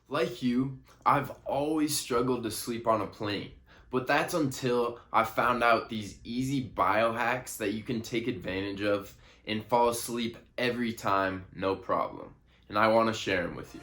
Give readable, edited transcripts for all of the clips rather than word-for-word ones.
Like you, I've always struggled to sleep on a plane, but that's until I found out these easy biohacks that you can take advantage of and fall asleep every time, no problem. And I want to share them with you.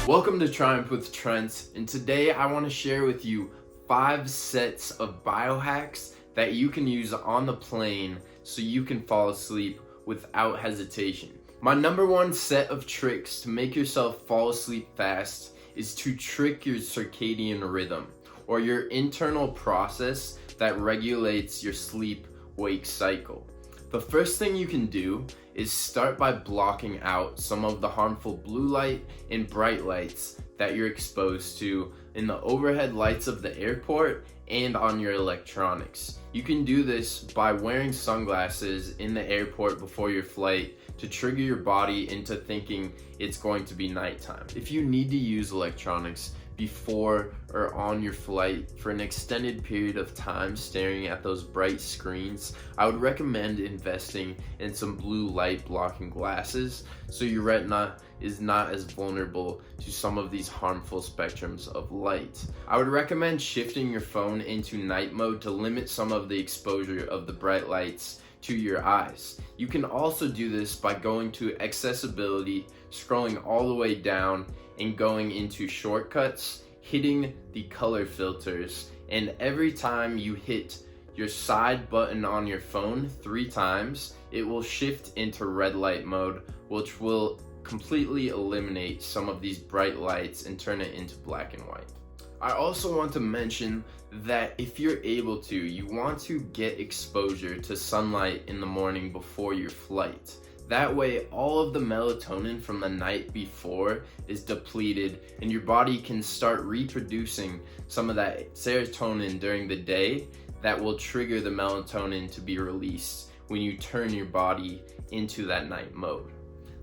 Welcome to Triumph with Trent, and today I want to share with you 5 sets of biohacks that you can use on the plane so you can fall asleep without hesitation. My number one set of tricks to make yourself fall asleep fast is to trick your circadian rhythm, or your internal process that regulates your sleep-wake cycle. The first thing you can do is start by blocking out some of the harmful blue light and bright lights that you're exposed to in the overhead lights of the airport and on your electronics. You can do this by wearing sunglasses in the airport before your flight to trigger your body into thinking it's going to be nighttime. If you need to use electronics before or on your flight for an extended period of time staring at those bright screens, I would recommend investing in some blue light blocking glasses so your retina is not as vulnerable to some of these harmful spectrums of light. I would recommend shifting your phone into night mode to limit some of the exposure of the bright lights to your eyes. You can also do this by going to accessibility, scrolling all the way down and going into shortcuts, hitting the color filters, and every time you hit your side button on your phone 3 times, it will shift into red light mode, which will completely eliminate some of these bright lights and turn it into black and white. I also want to mention that if you're able to, you want to get exposure to sunlight in the morning before your flight. That way, all of the melatonin from the night before is depleted and your body can start reproducing some of that serotonin during the day that will trigger the melatonin to be released when you turn your body into that night mode.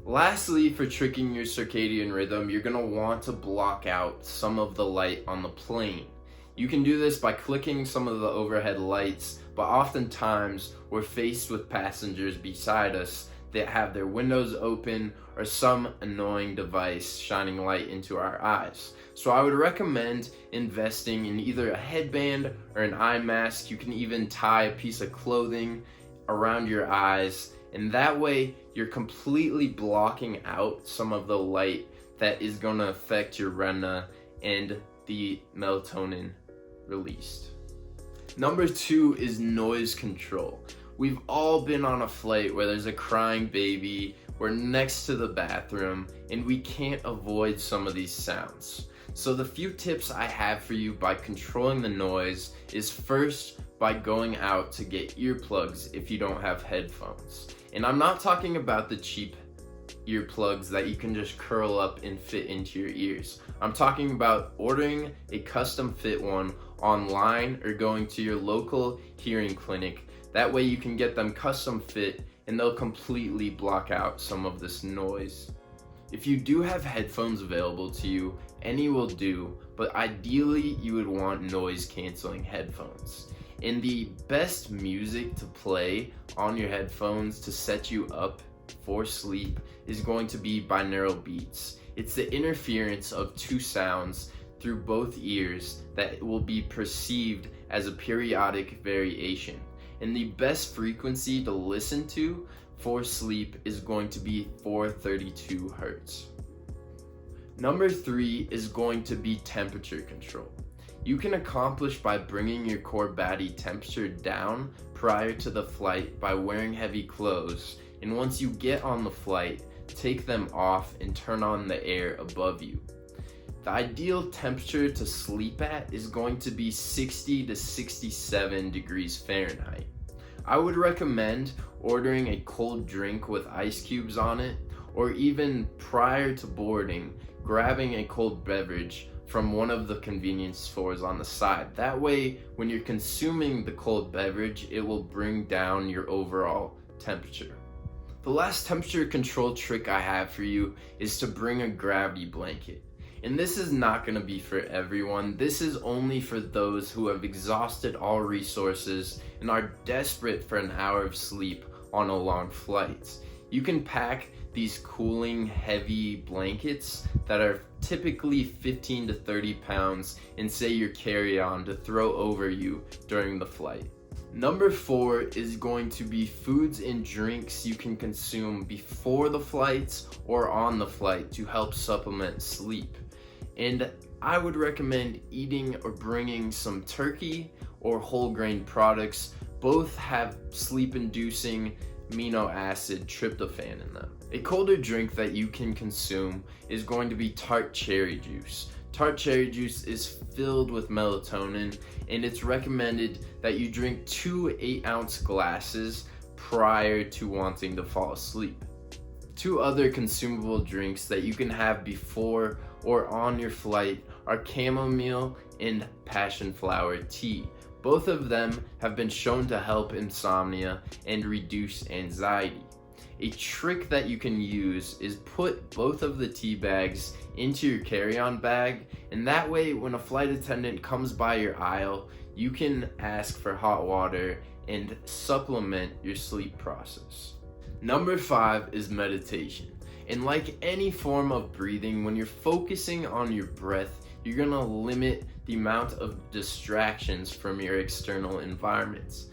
Lastly, for tricking your circadian rhythm, you're going to want to block out some of the light on the plane. You can do this by clicking some of the overhead lights, but oftentimes we're faced with passengers beside us that have their windows open or some annoying device shining light into our eyes. So I would recommend investing in either a headband or an eye mask. You can even tie a piece of clothing around your eyes, and that way you're completely blocking out some of the light that is going to affect your retina and the melatonin released. Number 2 is noise control. We've all been on a flight where there's a crying baby, we're next to the bathroom, and we can't avoid some of these sounds. So the few tips I have for you by controlling the noise is first by going out to get earplugs if you don't have headphones. And I'm not talking about the cheap earplugs that you can just curl up and fit into your ears. I'm talking about ordering a custom fit one online or going to your local hearing clinic. That way you can get them custom fit and they'll completely block out some of this noise. If you do have headphones available to you, any will do, but ideally you would want noise canceling headphones. And the best music to play on your headphones to set you up for sleep is going to be binaural beats. It's the interference of 2 sounds through both ears that will be perceived as a periodic variation. And the best frequency to listen to for sleep is going to be 432 Hertz. Number 3 is going to be temperature control. You can accomplish by bringing your core body temperature down prior to the flight by wearing heavy clothes, and once you get on the flight, take them off and turn on the air above you. The ideal temperature to sleep at is going to be 60 to 67 degrees Fahrenheit. I would recommend ordering a cold drink with ice cubes on it, or even prior to boarding, grabbing a cold beverage from one of the convenience stores on the side. That way, when you're consuming the cold beverage, it will bring down your overall temperature. The last temperature control trick I have for you is to bring a gravity blanket. And this is not going to be for everyone. This is only for those who have exhausted all resources and are desperate for an hour of sleep on a long flight. You can pack these cooling, heavy blankets that are typically 15 to 30 pounds in, say, your carry-on to throw over you during the flight. Number 4 is going to be foods and drinks you can consume before the flights or on the flight to help supplement sleep. And I would recommend eating or bringing some turkey or whole grain products. Both have sleep-inducing amino acid tryptophan in them. A colder drink that you can consume is going to be tart cherry juice. Tart cherry juice is filled with melatonin, and it's recommended that you drink 2 8-ounce glasses prior to wanting to fall asleep. 2 other consumable drinks that you can have before or on your flight are chamomile and passion flower tea. Both of them have been shown to help insomnia and reduce anxiety. A trick that you can use is put both of the tea bags into your carry-on bag, and that way when a flight attendant comes by your aisle, you can ask for hot water and supplement your sleep process. Number 5 is meditation. And like any form of breathing, when you're focusing on your breath, you're gonna limit the amount of distractions from your external environments.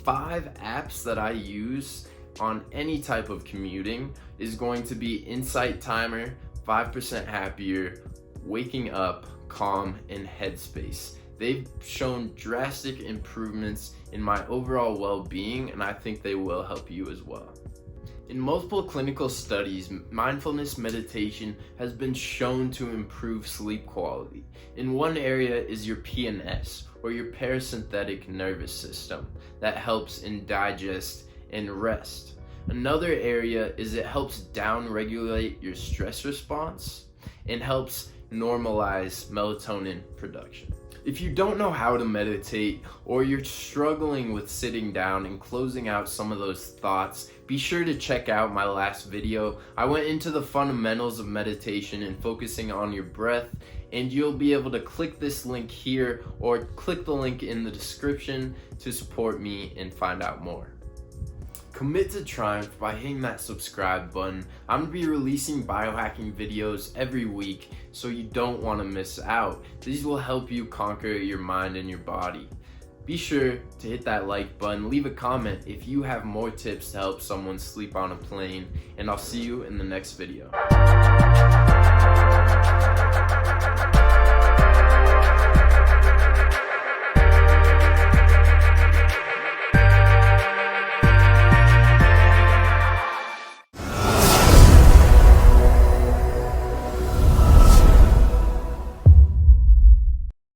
5 apps that I use on any type of commuting is going to be Insight Timer, 5% Happier, Waking Up, Calm, and Headspace. They've shown drastic improvements in my overall well-being, and I think they will help you as well. In multiple clinical studies, mindfulness meditation has been shown to improve sleep quality. In one area is your PNS, or your parasympathetic nervous system, that helps in digest and rest. Another area is it helps down-regulate your stress response and helps normalize melatonin production. If you don't know how to meditate, or you're struggling with sitting down and closing out some of those thoughts, be sure to check out my last video. I went into the fundamentals of meditation and focusing on your breath, and you'll be able to click this link here or click the link in the description to support me and find out more. Commit to Triumph by hitting that subscribe button. I'm going to be releasing biohacking videos every week, so you don't want to miss out. These will help you conquer your mind and your body. Be sure to hit that like button, leave a comment if you have more tips to help someone sleep on a plane, and I'll see you in the next video.